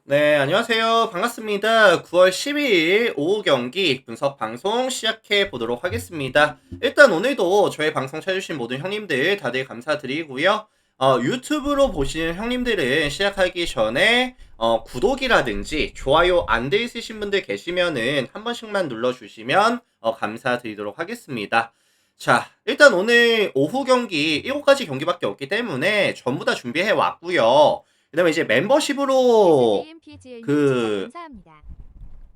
네, 안녕하세요. 반갑습니다. 9월 12일 오후 경기 분석 방송 시작해 보도록 하겠습니다. 일단 오늘도 저의 방송 찾아주신 모든 형님들 다들 감사드리고요. 유튜브로 보시는 형님들은 시작하기 전에 구독이라든지 좋아요 안 돼 있으신 분들 계시면은 한 번씩만 눌러주시면 감사드리도록 하겠습니다. 자, 일단 오늘 오후 경기 7가지 경기밖에 없기 때문에 전부 다 준비해 왔고요. 그다음에 이제 멤버십으로 SJMPGL님 추천 그 감사합니다.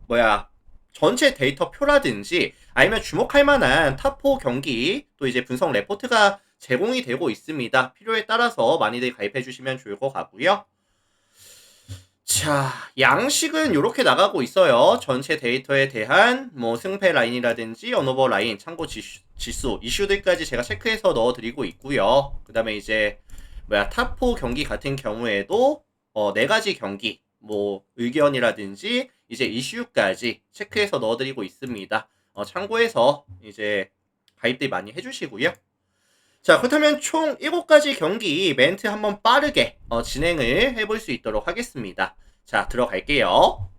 뭐야 전체 데이터 표라든지 아니면 주목할 만한 탑4 경기 또 이제 분석 레포트가 제공이 되고 있습니다. 필요에 따라서 많이들 가입해 주시면 좋을 것 같고요. 자, 양식은 이렇게 나가고 있어요. 전체 데이터에 대한 뭐 승패 라인이라든지 언어버 라인, 참고 지수, 이슈들까지 제가 체크해서 넣어드리고 있고요. 그 다음에 이제 탑4 경기 같은 경우에도 네 가지 경기, 뭐 의견이라든지 이제 이슈까지 체크해서 넣어드리고 있습니다. 참고해서 이제 가입들 많이 해주시고요. 자, 그렇다면 총 7가지 경기 멘트 한번 빠르게 진행을 해볼 수 있도록 하겠습니다. 자, 들어갈게요.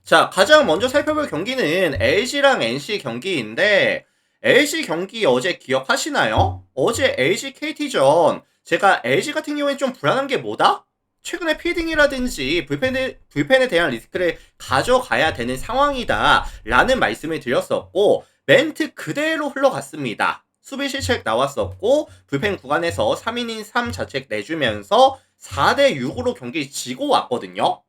자, 가장 먼저 살펴볼 경기는 LG랑 NC 경기인데 LG 경기 어제 기억하시나요? 어제 LG KT전 제가 LG 같은 경우에 좀 불안한 게 뭐다? 최근에 피딩이라든지 불펜에 대한 리스크를 가져가야 되는 상황이다 라는 말씀을 드렸었고 멘트 그대로 흘러갔습니다. 수비 실책 나왔었고 불펜 구간에서 3이닝 3자책 내주면서 4대6으로 경기 지고 왔거든요.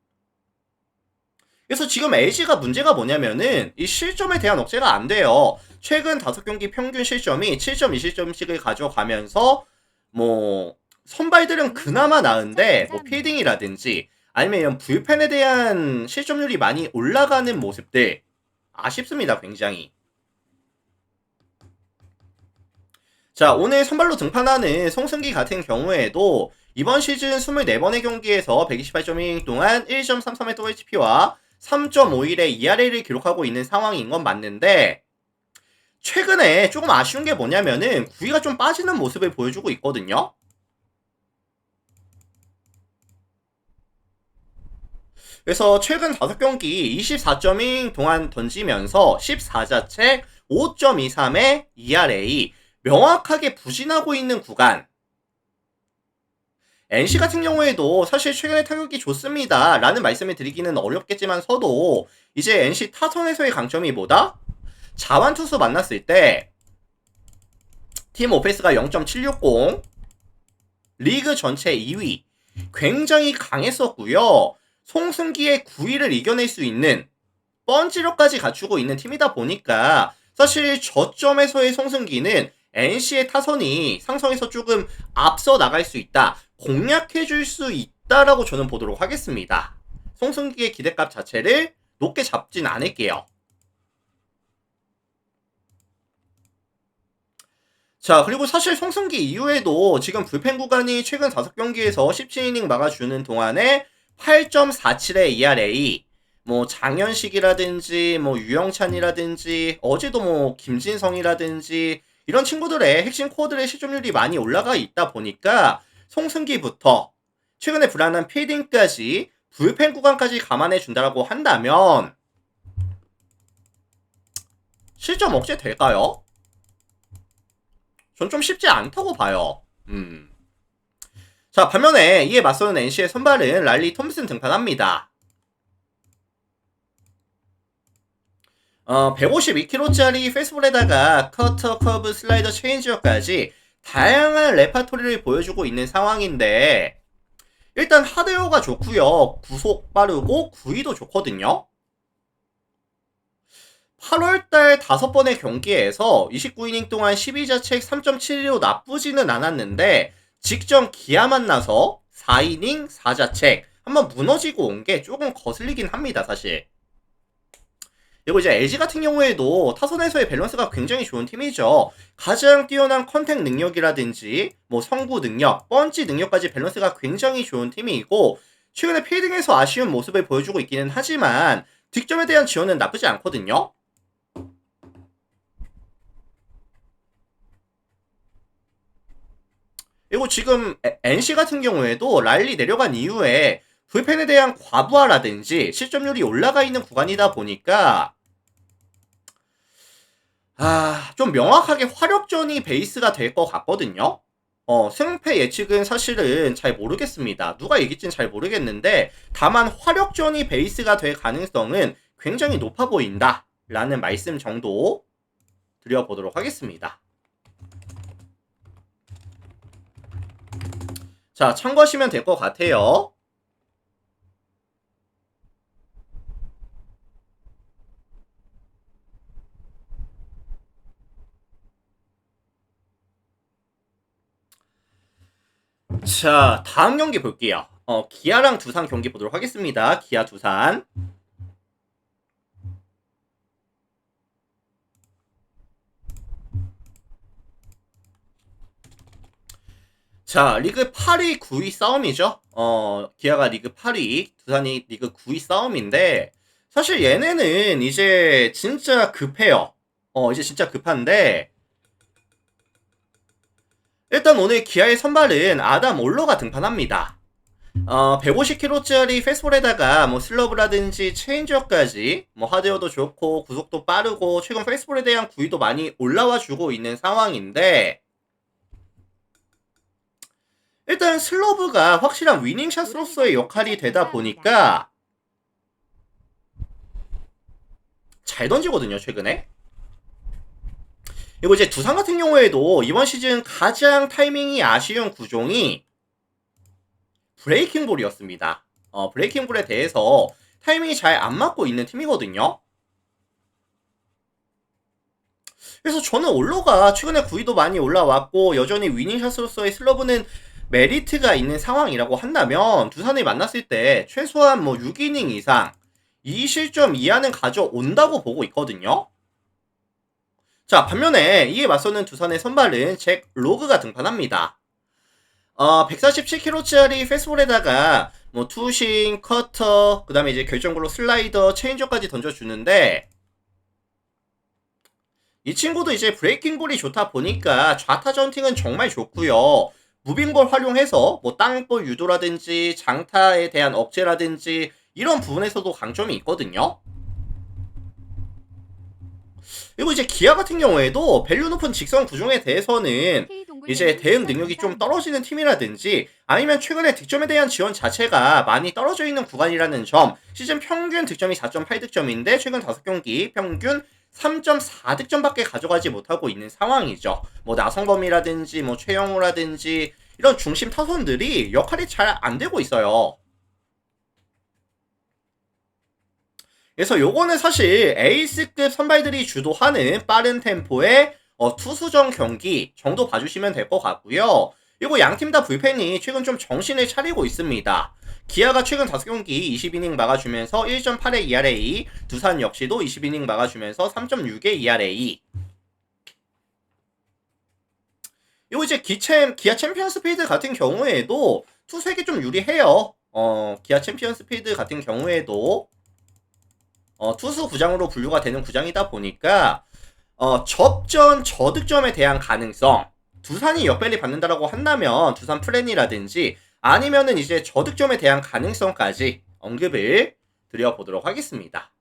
그래서 지금 LG가 문제가 뭐냐면은 이 실점에 대한 억제가 안 돼요. 최근 5경기 평균 실점이 7점, 2실점씩을 가져가면서 뭐 선발들은 그나마 나은데 뭐 필딩이라든지 아니면 이런 불펜에 대한 실점률이 많이 올라가는 모습들 아쉽습니다. 굉장히. 자, 오늘 선발로 등판하는 송승기 같은 경우에도 이번 시즌 24번의 경기에서 128.1 동안 1.33의 WHP와 3.51의 ERA를 기록하고 있는 상황인 건 맞는데 최근에 조금 아쉬운 게 뭐냐면은 구위가 좀 빠지는 모습을 보여주고 있거든요. 그래서 최근 5경기 24.2 동안 던지면서 14자책 5.23의 ERA 명확하게 부진하고 있는 구간. NC 같은 경우에도 사실 최근에 타격이 좋습니다 라는 말씀을 드리기는 어렵겠지만서도 이제 NC 타선에서의 강점이 뭐다? 자완투수 만났을 때 팀 오페스가 0.760 리그 전체 2위 굉장히 강했었고요. 송승기의 9위를 이겨낼 수 있는 뻔지력까지 갖추고 있는 팀이다 보니까 사실 저점에서의 송승기는 NC의 타선이 상성에서 조금 앞서 나갈 수 있다. 공략해 줄 수 있다라고 저는 보도록 하겠습니다. 송승기의 기대값 자체를 높게 잡진 않을게요. 자, 그리고 사실 송승기 이후에도 지금 불펜 구간이 최근 5경기에서 17이닝 막아주는 동안에 8.47의 ERA, 뭐 장현식이라든지 뭐 유영찬이라든지 어제도 뭐 김진성이라든지 이런 친구들의 핵심 코어들의 실점률이 많이 올라가 있다 보니까 송승기부터 최근에 불안한 필딩까지 불펜 구간까지 감안해 준다라고 한다면 실점 억제 될까요? 전 좀 쉽지 않다고 봐요. 자, 반면에 이에 맞서는 NC의 선발은 랄리 톰슨 등판합니다. 152kg짜리 페스볼에다가 커터, 커브, 슬라이더, 체인지어까지 다양한 레파토리를 보여주고 있는 상황인데 일단 하드웨어가 좋고요. 구속 빠르고 구위도 좋거든요. 8월달 5번의 경기에서 29이닝 동안 12자책 3.72로 나쁘지는 않았는데 직전 기아 만나서 4이닝 4자책 한번 무너지고 온 게 조금 거슬리긴 합니다. 사실. 그리고 이제 LG 같은 경우에도 타선에서의 밸런스가 굉장히 좋은 팀이죠. 가장 뛰어난 컨택 능력이라든지 뭐 성구 능력, 펀치 능력까지 밸런스가 굉장히 좋은 팀이고 최근에 필딩에서 아쉬운 모습을 보여주고 있기는 하지만 득점에 대한 지원은 나쁘지 않거든요. 그리고 지금 NC 같은 경우에도 랠리 내려간 이후에 불펜에 대한 과부하라든지 실점률이 올라가 있는 구간이다 보니까 좀 명확하게 화력전이 베이스가 될 것 같거든요. 승패 예측은 사실은 잘 모르겠습니다. 누가 이길진 잘 모르겠는데 다만 화력전이 베이스가 될 가능성은 굉장히 높아 보인다 라는 말씀 정도 드려보도록 하겠습니다. 자, 참고하시면 될 것 같아요. 자, 다음 경기 볼게요. 기아랑 두산 경기 보도록 하겠습니다. 기아 두산. 자, 리그 8위, 9위 싸움이죠. 기아가 리그 8위, 두산이 리그 9위 싸움인데, 사실 얘네는 이제 진짜 급해요. 이제 진짜 급한데, 일단 오늘 기아의 선발은 아담 올로가 등판합니다. 150km짜리 페스볼에다가 뭐 슬러브라든지 체인지업까지 뭐 하드웨어도 좋고 구속도 빠르고 최근 페스볼에 대한 구위도 많이 올라와 주고 있는 상황인데, 일단 슬러브가 확실한 위닝샷으로서의 역할이 되다 보니까 잘 던지거든요, 최근에. 그리고 이제 두산 같은 경우에도 이번 시즌 가장 타이밍이 아쉬운 구종이 브레이킹 볼이었습니다. 브레이킹 볼에 대해서 타이밍이 잘 안 맞고 있는 팀이거든요. 그래서 저는 올로가 최근에 구위도 많이 올라왔고 여전히 위닝샷으로서의 슬러브는 메리트가 있는 상황이라고 한다면 두산을 만났을 때 최소한 뭐 6이닝 이상 2실점 이하는 가져온다고 보고 있거든요. 자, 반면에 이에 맞서는 두산의 선발은 잭 로그가 등판합니다. 147km짜리 패스볼에다가 뭐 투싱, 커터, 그 다음에 이제 결정골로 슬라이더, 체인저까지 던져주는데 이 친구도 이제 브레이킹 볼이 좋다 보니까 좌타 전팅은 정말 좋고요. 무빙볼 활용해서 뭐 땅볼 유도라든지 장타에 대한 억제라든지 이런 부분에서도 강점이 있거든요. 그리고 이제 기아 같은 경우에도 밸류 높은 직선 구종에 대해서는 이제 대응 능력이 좀 떨어지는 팀이라든지 아니면 최근에 득점에 대한 지원 자체가 많이 떨어져 있는 구간이라는 점, 시즌 평균 득점이 4.8득점인데 최근 5경기 평균 3.4득점밖에 가져가지 못하고 있는 상황이죠. 뭐 나성범이라든지 뭐 최영우라든지 이런 중심 타선들이 역할이 잘 안 되고 있어요. 그래서 요거는 사실 에이스급 선발들이 주도하는 빠른 템포의 투수전 경기 정도 봐주시면 될 것 같고요. 그리고 양팀 다 불펜이 최근 좀 정신을 차리고 있습니다. 기아가 최근 5경기 20이닝 막아주면서 1.8의 ERA, 두산 역시도 20이닝 막아주면서 3.6의 ERA. 그리고 이제 기아 챔피언스 필드 같은 경우에도 투수에게 좀 유리해요. 기아 챔피언스 필드 같은 경우에도 투수 구장으로 분류가 되는 구장이다 보니까 접전 저득점에 대한 가능성, 두산이 역배를 받는다라고 한다면 두산 플랜이라든지 아니면은 이제 저득점에 대한 가능성까지 언급을 드려보도록 하겠습니다.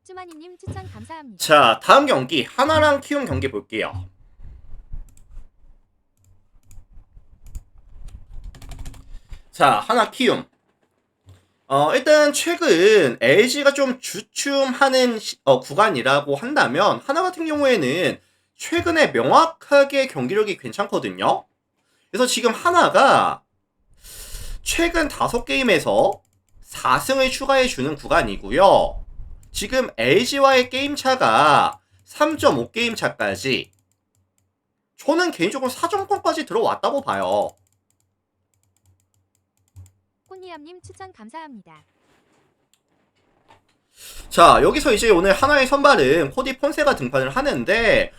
쭈마니님 추천 감사합니다. 자, 다음 경기 하나랑 키움 경기 볼게요. 자, 하나 키움. 일단 최근 LG가 좀 주춤하는 구간이라고 한다면 하나 같은 경우에는 최근에 명확하게 경기력이 괜찮거든요. 그래서 지금 하나가 최근 5게임에서 4승을 추가해주는 구간이고요. 지금 LG와의 게임 차가 3.5게임 차까지 저는 개인적으로 4점권까지 들어왔다고 봐요. 꽃니암님 추천 감사합니다. 자, 여기서 이제 오늘 하나의 선발은 코디 폰세가 등판을 하는데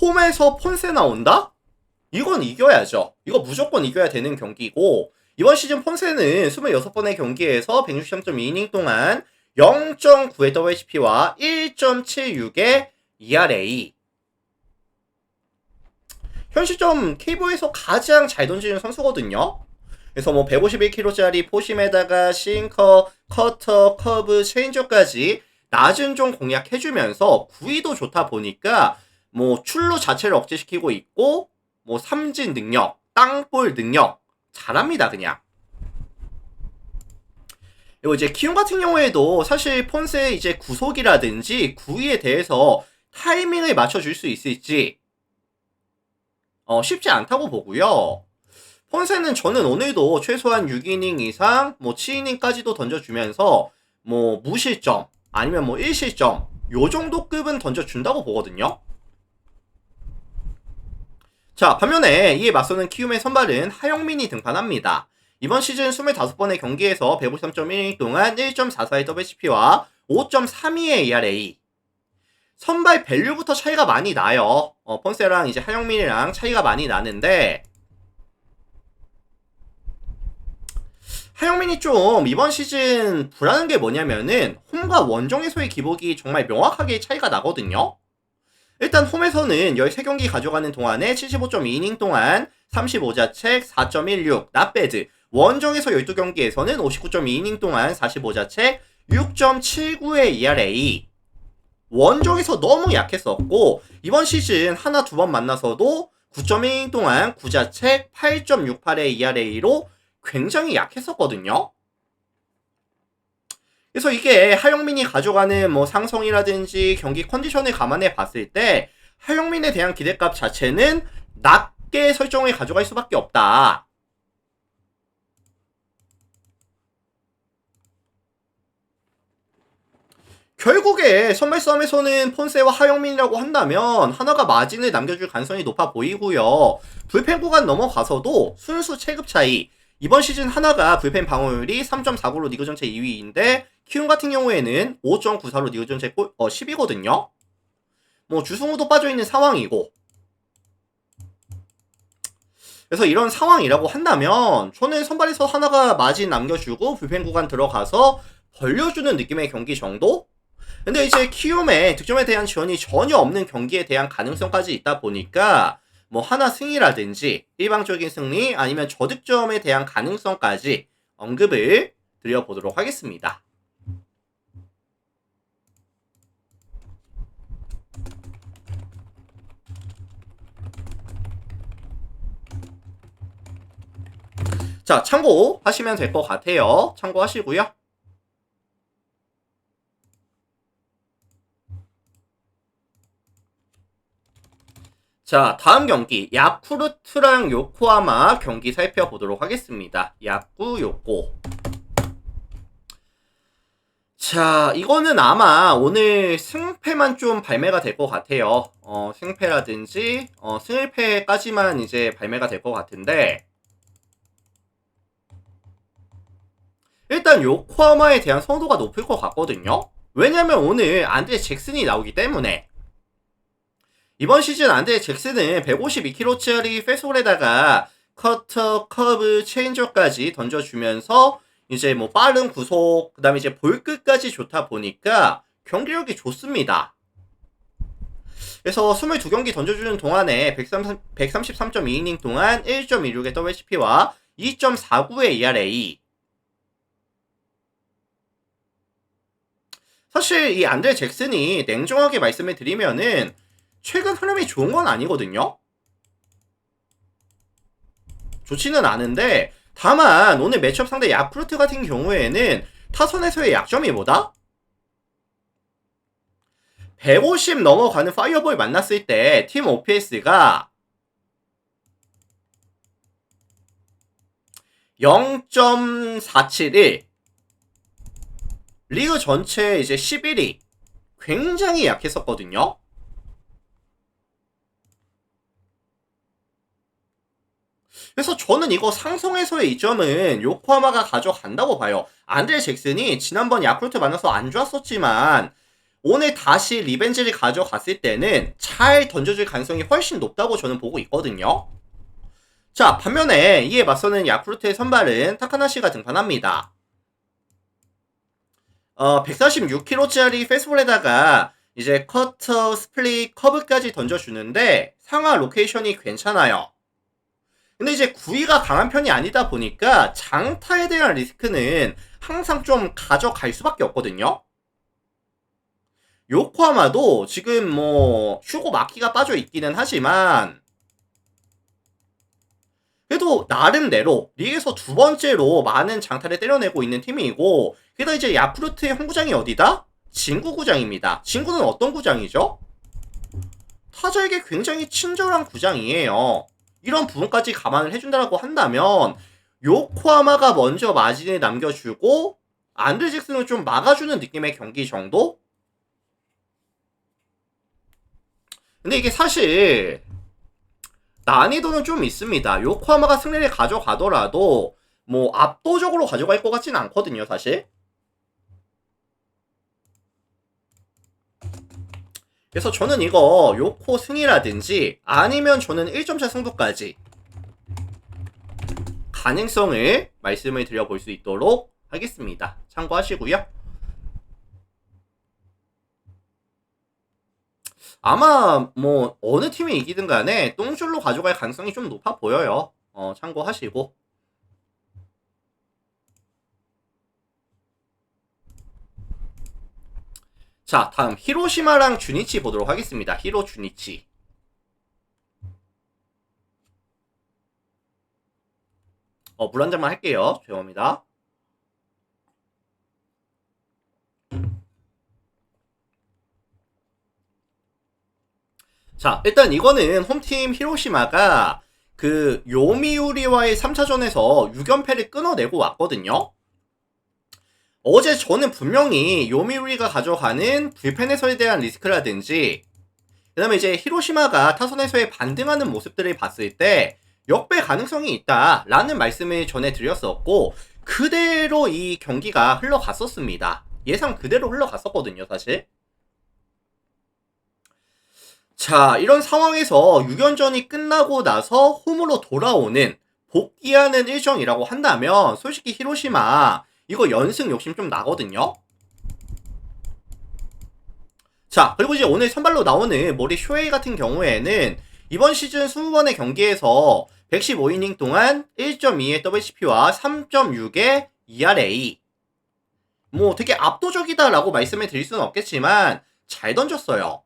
홈에서 폰세 나온다? 이건 이겨야죠. 이거 무조건 이겨야 되는 경기고 이번 시즌 폰세는 26번의 경기에서 163.2이닝 동안 0.9의 WHP와 1.76의 ERA. 현 시점 KBO에서 가장 잘 던지는 선수거든요. 그래서 뭐 151kg짜리 포심에다가 싱커, 커터, 커브, 체인저까지 낮은 좀 공략해주면서 구위도 좋다 보니까 뭐 출루 자체를 억제시키고 있고 뭐 삼진 능력, 땅볼 능력 잘합니다 그냥. 그리고 이제 키움 같은 경우에도 사실 폰세의 이제 구속이라든지 구위에 대해서 타이밍을 맞춰줄 수 있을지 쉽지 않다고 보고요. 폰세는 저는 오늘도 최소한 6이닝 이상 뭐 7이닝까지도 던져주면서 뭐 무실점 아니면 뭐 1실점 요 정도 급은 던져준다고 보거든요. 자, 반면에 이에 맞서는 키움의 선발은 하영민이 등판합니다. 이번 시즌 25번의 경기에서 153.1이닝 동안 1.44의 WHP와 5.32의 ERA. 선발 밸류부터 차이가 많이 나요. 폰세랑 이제 하영민이랑 차이가 많이 나는데 하영민이 좀 이번 시즌 불안한 게 뭐냐면은 홈과 원정에서의 기복이 정말 명확하게 차이가 나거든요. 일단 홈에서는 13경기 가져가는 동안에 75.2이닝 동안 35자책 4.16 낫배드, 원정에서 12경기에서는 59.2이닝 동안 45자책 6.79의 ERA. 원정에서 너무 약했었고 이번 시즌 하나 두 번 만나서도 9.1이닝 동안 9자책 8.68의 ERA로 굉장히 약했었거든요. 그래서 이게 하영민이 가져가는 뭐 상성이라든지 경기 컨디션을 감안해 봤을 때 하영민에 대한 기대값 자체는 낮게 설정을 가져갈 수밖에 없다. 결국에 선발 싸움에서는 폰세와 하영민이라고 한다면 하나가 마진을 남겨줄 가능성이 높아 보이고요. 불펜 구간 넘어가서도 순수 체급 차이. 이번 시즌 하나가 불펜 방어율이 3.49로 리그 전체 2위인데 키움 같은 경우에는 5.94로 리그 전체 10위거든요. 뭐 주승우도 빠져있는 상황이고 그래서 이런 상황이라고 한다면 저는 선발에서 하나가 마진 남겨주고 불펜 구간 들어가서 벌려주는 느낌의 경기 정도? 근데 이제 키움의 득점에 대한 지원이 전혀 없는 경기에 대한 가능성까지 있다 보니까 뭐 하나 승리라든지 일방적인 승리 아니면 저득점에 대한 가능성까지 언급을 드려보도록 하겠습니다. 자, 참고하시면 될 것 같아요. 참고하시고요. 자, 다음 경기 야쿠르트랑 요코하마 경기 살펴보도록 하겠습니다. 야쿠, 요코. 자, 이거는 아마 오늘 승패만 좀 발매가 될 것 같아요. 승패라든지 승일패까지만 이제 발매가 될 것 같은데 일단 요코하마에 대한 선호도가 높을 것 같거든요. 왜냐면 오늘 안드레 잭슨이 나오기 때문에 이번 시즌 안드레 잭슨은 152kg짜리 패스홀에다가 커터, 커브, 체인저까지 던져주면서 이제 뭐 빠른 구속, 그 다음에 이제 볼끝까지 좋다 보니까 경기력이 좋습니다. 그래서 22경기 던져주는 동안에 133.2이닝 동안 1.16의 WHP와 2.49의 ERA. 사실 이 안드레 잭슨이 냉정하게 말씀을 드리면은 최근 흐름이 좋은 건 아니거든요. 좋지는 않은데 다만 오늘 매치업 상대 야쿠르트 같은 경우에는 타선에서의 약점이 뭐다? 150 넘어가는 파이어볼 만났을 때 팀 OPS가 0.471 리그 전체 이제 11위 굉장히 약했었거든요. 그래서 저는 이거 상성에서의 이점은 요코하마가 가져간다고 봐요. 안드레 잭슨이 지난번 야쿠르트 만나서 안 좋았었지만 오늘 다시 리벤지를 가져갔을 때는 잘 던져줄 가능성이 훨씬 높다고 저는 보고 있거든요. 자, 반면에 이에 맞서는 야쿠르트의 선발은 타카나시가 등판합니다. 146kg짜리 페스볼에다가 이제 커터, 스플릿, 커브까지 던져주는데 상하 로케이션이 괜찮아요. 근데 이제 구위가 강한 편이 아니다 보니까 장타에 대한 리스크는 항상 좀 가져갈 수밖에 없거든요. 요코하마도 지금 뭐 슈고 마키가 빠져 있기는 하지만 그래도 나름대로 리그에서 두 번째로 많은 장타를 때려내고 있는 팀이고, 게다가 이제 야쿠르트의 홈구장이 어디다? 진구 구장입니다. 진구는 어떤 구장이죠? 타자에게 굉장히 친절한 구장이에요. 이런 부분까지 감안을 해준다고 한다면 요코하마가 먼저 마진을 남겨주고 안드레 잭슨을 좀 막아주는 느낌의 경기 정도? 근데 이게 사실 난이도는 좀 있습니다. 요코하마가 승리를 가져가더라도 뭐 압도적으로 가져갈 것 같지는 않거든요, 사실. 그래서 저는 이거 요코 승이라든지 아니면 저는 1점차 승부까지 가능성을 말씀을 드려볼 수 있도록 하겠습니다. 참고하시고요. 아마 뭐 어느 팀이 이기든 간에 똥줄로 가져갈 가능성이 좀 높아 보여요. 참고하시고. 자, 다음 히로시마랑 주니치 보도록 하겠습니다. 히로 주니치. 물 한 잔만 할게요. 죄송합니다. 자, 일단 이거는 홈팀 히로시마가 그 요미우리와의 3차전에서 6연패를 끊어내고 왔거든요. 어제 저는 분명히 요미우리가 가져가는 불펜에서에 대한 리스크라든지 그 다음에 이제 히로시마가 타선에서의 반등하는 모습들을 봤을 때 역배 가능성이 있다라는 말씀을 전해드렸었고 그대로 이 경기가 흘러갔었습니다. 예상 그대로 흘러갔었거든요, 사실. 자, 이런 상황에서 6연전이 끝나고 나서 홈으로 돌아오는 복귀하는 일정이라고 한다면 솔직히 히로시마 이거 연승 욕심 좀 나거든요. 자, 그리고 이제 오늘 선발로 나오는 모리 쇼헤이 같은 경우에는 이번 시즌 20번의 경기에서 115이닝 동안 1.2의 WHP와 3.6의 ERA. 뭐 되게 압도적이다라고 말씀을 드릴 수는 없겠지만 잘 던졌어요.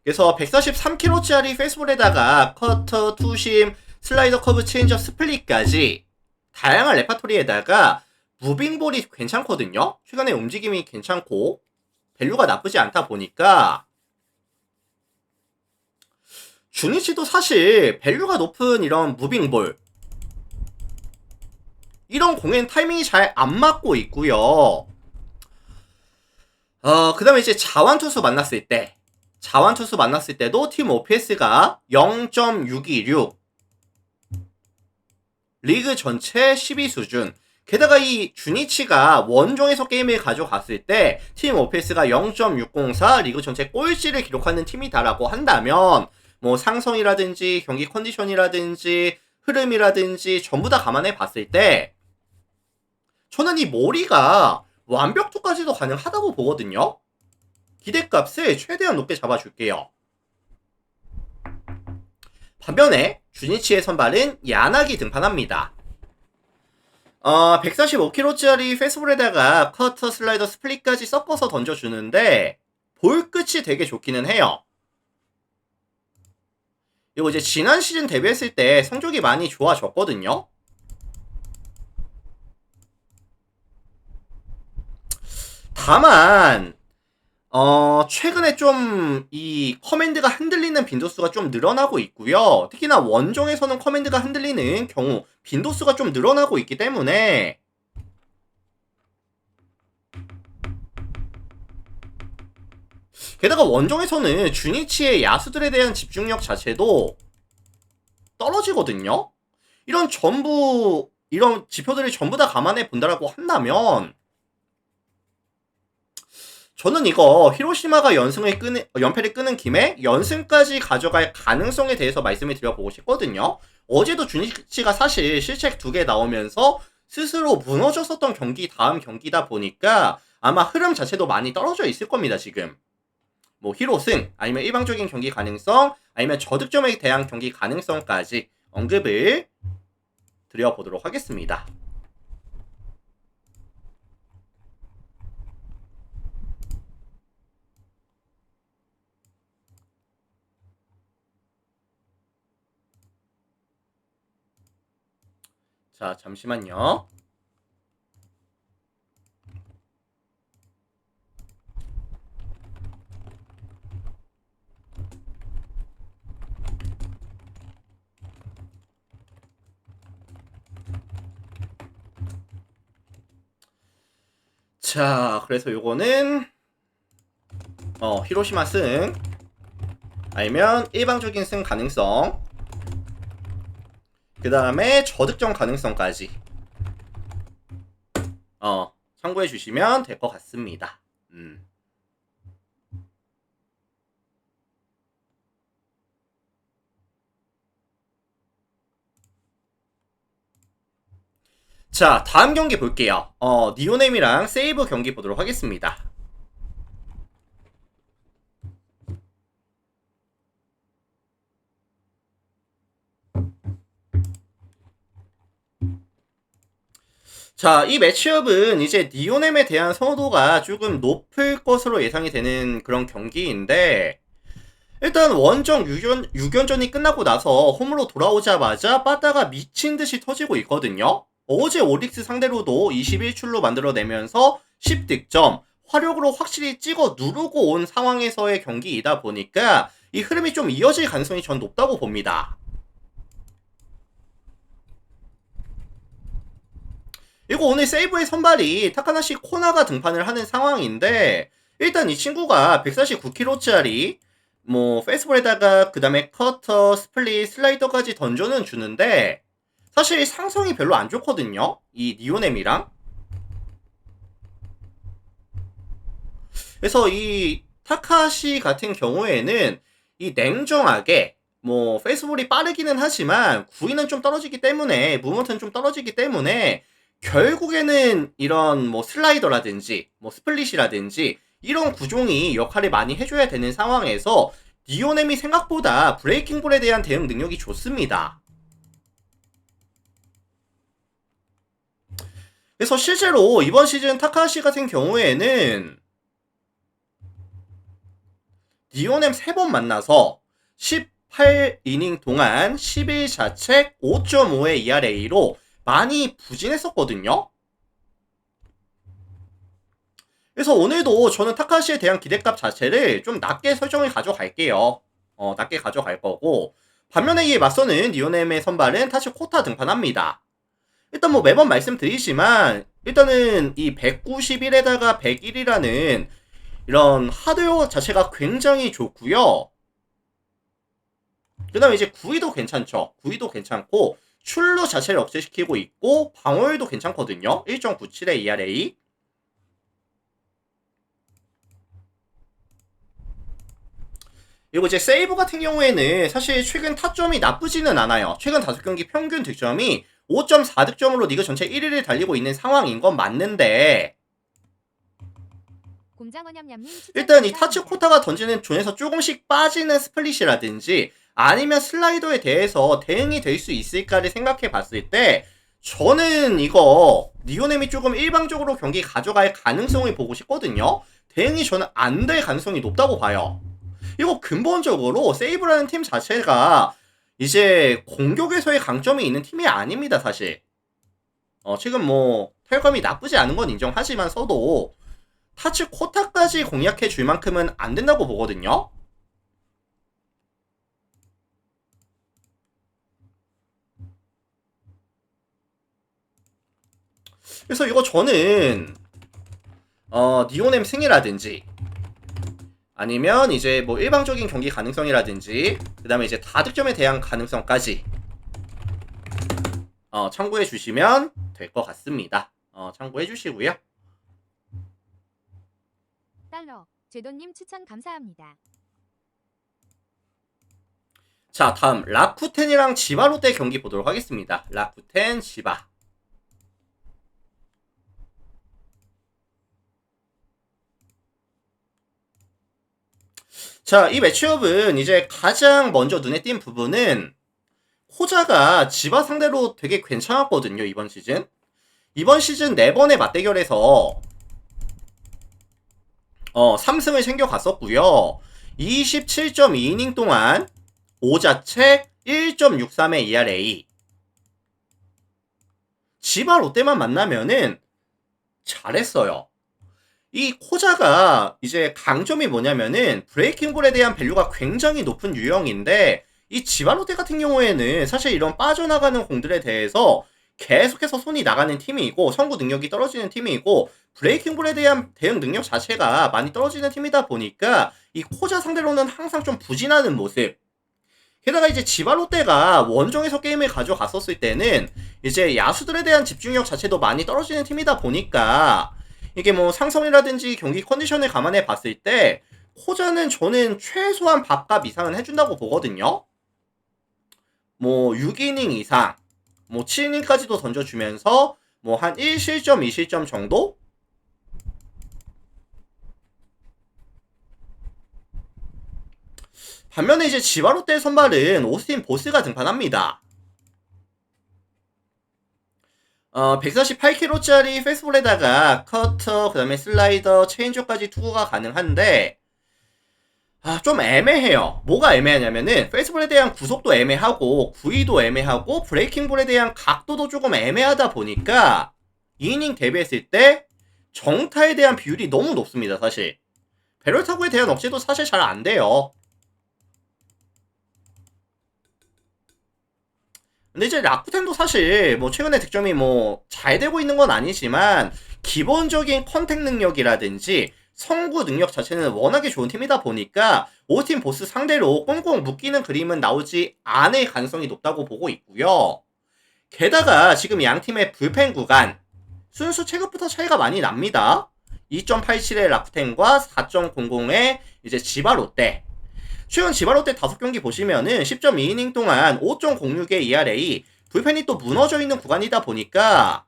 그래서 143kg짜리 페이스볼에다가 커터, 투심, 슬라이더, 커브, 체인지업, 스플릿까지 다양한 레파토리에다가 무빙볼이 괜찮거든요. 최근에 움직임이 괜찮고 밸류가 나쁘지 않다 보니까 주니치도 사실 밸류가 높은 이런 무빙볼 이런 공엔 타이밍이 잘 안 맞고 있고요. 그 다음에 이제 자완투수 만났을 때도 팀 OPS가 0.626 리그 전체 10위 수준. 게다가 이 주니치가 원종에서 게임을 가져갔을 때 팀 OPS가 0.604 리그 전체 꼴찌를 기록하는 팀이다라고 한다면 뭐 상성이라든지 경기 컨디션이라든지 흐름이라든지 전부 다 감안해 봤을 때 저는 이 모리가 완벽투까지도 가능하다고 보거든요. 기대값을 최대한 높게 잡아줄게요. 반면에 주니치의 선발은 야나기 등판합니다. 145kg짜리 페스볼에다가 커터, 슬라이더, 스플릿까지 섞어서 던져주는데 볼 끝이 되게 좋기는 해요. 그리고 이제 지난 시즌 데뷔했을 때 성적이 많이 좋아졌거든요. 다만 최근에 좀 이 커맨드가 흔들리는 빈도수가 좀 늘어나고 있고요. 특히나 원종에서는 커맨드가 흔들리는 경우 빈도수가 좀 늘어나고 있기 때문에 게다가 원종에서는 주니치의 야수들에 대한 집중력 자체도 떨어지거든요. 이런 지표들을 전부 다 감안해 본다라고 한다면 저는 이거 히로시마가 연패를 끄는 김에 연승까지 가져갈 가능성에 대해서 말씀을 드려보고 싶거든요. 어제도 주니치가 사실 실책 2개 나오면서 스스로 무너졌었던 다음 경기다 보니까 아마 흐름 자체도 많이 떨어져 있을 겁니다, 지금. 뭐 히로승, 아니면 일방적인 경기 가능성, 아니면 저득점에 대한 경기 가능성까지 언급을 드려보도록 하겠습니다. 자, 잠시만요. 자, 그래서 요거는 히로시마 승, 아니면 일방적인 승 가능성, 그 다음에 저득점 가능성까지 참고해 주시면 될 것 같습니다. 자, 다음 경기 볼게요. 니오넴이랑 세이브 경기 보도록 하겠습니다. 자, 이 매치업은 이제 니오넴에 대한 선호도가 조금 높을 것으로 예상이 되는 그런 경기인데, 일단 원정 6연전이 끝나고 나서 홈으로 돌아오자마자 빠따가 미친듯이 터지고 있거든요. 어제 오릭스 상대로도 21출로 만들어내면서 10득점, 화력으로 확실히 찍어 누르고 온 상황에서의 경기이다 보니까 이 흐름이 좀 이어질 가능성이 전 높다고 봅니다. 이거 오늘 세이브의 선발이 타카나시 코나가 등판을 하는 상황인데, 일단 이 친구가 149kg짜리 뭐 페이스볼에다가 그 다음에 커터, 스플릿, 슬라이더까지 던져는 주는데 사실 상성이 별로 안 좋거든요, 이 니오넴이랑. 그래서 이 타카시 같은 경우에는 이 냉정하게 뭐 페이스볼이 빠르기는 하지만 구위는 좀 떨어지기 때문에, 무브먼트는 좀 떨어지기 때문에 결국에는 이런 뭐 슬라이더라든지 뭐 스플릿이라든지 이런 구종이 역할을 많이 해줘야 되는 상황에서 니오넴이 생각보다 브레이킹볼에 대한 대응 능력이 좋습니다. 그래서 실제로 이번 시즌 타카시 같은 경우에는 니오넴 3번 만나서 18이닝 동안 11자책 5.5의 ERA로 많이 부진했었거든요. 그래서 오늘도 저는 타카시에 대한 기대값 자체를 좀 낮게 설정을 가져갈게요. 낮게 가져갈 거고, 반면에 이에 맞서는 니오넴의 선발은 타치 코타 등판합니다. 일단 뭐 매번 말씀드리지만 일단은 이 191에다가 101이라는 이런 하드웨어 자체가 굉장히 좋고요. 그 다음에 이제 구위도 괜찮죠. 구위도 괜찮고 출루 자체를 억제시키고 있고 방어율도 괜찮거든요. 1.97의 ERA. 그리고 이제 세이브 같은 경우에는 사실 최근 타점이 나쁘지는 않아요. 최근 5경기 평균 득점이 5.4득점으로 리그 전체 1위를 달리고 있는 상황인 건 맞는데, 일단 이 타치 코타가 던지는 존에서 조금씩 빠지는 스플릿이라든지 아니면 슬라이더에 대해서 대응이 될 수 있을까를 생각해 봤을 때 저는 이거 니오넴이 조금 일방적으로 경기 가져갈 가능성을 보고 싶거든요. 대응이 저는 안 될 가능성이 높다고 봐요. 이거 근본적으로 세이브라는 팀 자체가 이제 공격에서의 강점이 있는 팀이 아닙니다, 사실. 지금 뭐 텔감이 나쁘지 않은 건 인정하지만서도 타치 코타까지 공략해 줄 만큼은 안 된다고 보거든요. 그래서 이거 저는 니오넴 승이라든지 아니면 이제 뭐 일방적인 경기 가능성이라든지 그 다음에 이제 다득점에 대한 가능성까지 참고해 주시면 될 것 같습니다. 참고해 주시고요. 달러, 제도님 추천 감사합니다. 자, 다음 라쿠텐이랑 지바 롯데 경기 보도록 하겠습니다. 라쿠텐, 지바. 자, 이 매치업은 이제 가장 먼저 눈에 띈 부분은 호자가 지바 상대로 되게 괜찮았거든요, 이번 시즌. 이번 시즌 4번의 맞대결에서 3승을 챙겨갔었고요. 27.2이닝 동안 5자책 1.63의 ERA. 지바 롯데만 만나면은 잘했어요. 이 코자가 이제 강점이 뭐냐면은 브레이킹볼에 대한 밸류가 굉장히 높은 유형인데 이 지바 롯데 같은 경우에는 사실 이런 빠져나가는 공들에 대해서 계속해서 손이 나가는 팀이고 선구 능력이 떨어지는 팀이고 브레이킹볼에 대한 대응 능력 자체가 많이 떨어지는 팀이다 보니까 이 코자 상대로는 항상 좀 부진하는 모습. 게다가 이제 지바 롯데가 원정에서 게임을 가져갔었을 때는 이제 야수들에 대한 집중력 자체도 많이 떨어지는 팀이다 보니까 이게 뭐 상성이라든지 경기 컨디션을 감안해 봤을 때 코자는 저는 최소한 밥값 이상은 해준다고 보거든요. 뭐 6이닝 이상, 뭐 7이닝까지도 던져주면서 뭐 한 1실점, 2실점 정도? 반면에 이제 지바 롯데 선발은 오스틴 보스가 등판합니다. 148kg짜리 페스볼에다가 커터, 그 다음에 슬라이더, 체인저까지 투구가 가능한데 좀 애매해요. 뭐가 애매하냐면은 페스볼에 대한 구속도 애매하고 구위도 애매하고 브레이킹볼에 대한 각도도 조금 애매하다 보니까 2이닝 대비했을 때 정타에 대한 비율이 너무 높습니다. 사실 배럴 타구에 대한 억제도 사실 잘 안 돼요. 근데 이제 라쿠텐도 사실 뭐 최근에 득점이 뭐 잘 되고 있는 건 아니지만 기본적인 컨택 능력이라든지 성구 능력 자체는 워낙에 좋은 팀이다 보니까 오스틴 보스 상대로 꽁꽁 묶이는 그림은 나오지 않을 가능성이 높다고 보고 있고요. 게다가 지금 양 팀의 불펜 구간 순수 체급부터 차이가 많이 납니다. 2.87의 라쿠텐과 4.00의 이제 지바 롯데. 최근 지바 롯데 5경기 보시면은 10.2이닝 동안 5.06의 ERA, 불펜이 또 무너져 있는 구간이다 보니까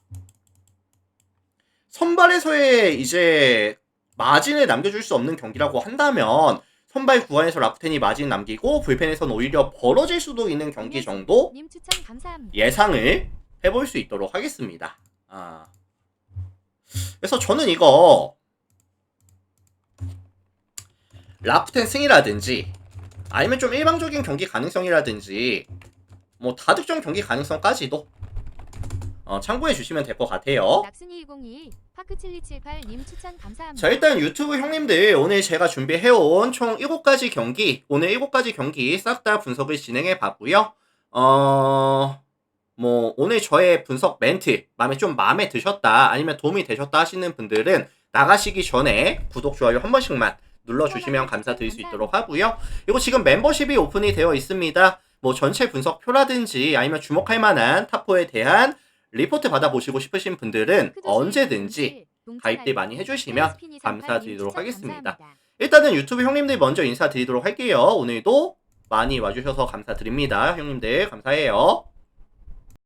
선발에서의 이제 마진을 남겨줄 수 없는 경기라고 한다면 선발 구간에서 라쿠텐이 마진 남기고 불펜에서는 오히려 벌어질 수도 있는 경기 정도 예상을 해볼 수 있도록 하겠습니다. 그래서 저는 이거 라쿠텐 승이라든지 아니면 좀 일방적인 경기 가능성이라든지 뭐 다득점 경기 가능성까지도 참고해 주시면 될 것 같아요. 자, 일단 유튜브 형님들 오늘 제가 준비해온 총 7가지 경기, 오늘 7가지 경기 싹 다 분석을 진행해 봤고요. 뭐 오늘 저의 분석 멘트 마음에 드셨다 아니면 도움이 되셨다 하시는 분들은 나가시기 전에 구독, 좋아요 한 번씩만 눌러주시면 감사드릴 수 있도록 하고요. 이거 지금 멤버십이 오픈이 되어 있습니다. 뭐 전체 분석표라든지 아니면 주목할 만한 탑4에 대한 리포트 받아보시고 싶으신 분들은 언제든지 가입들 많이 해주시면 감사드리도록 하겠습니다. 일단은 유튜브 형님들 먼저 인사드리도록 할게요. 오늘도 많이 와주셔서 감사드립니다. 형님들 감사해요.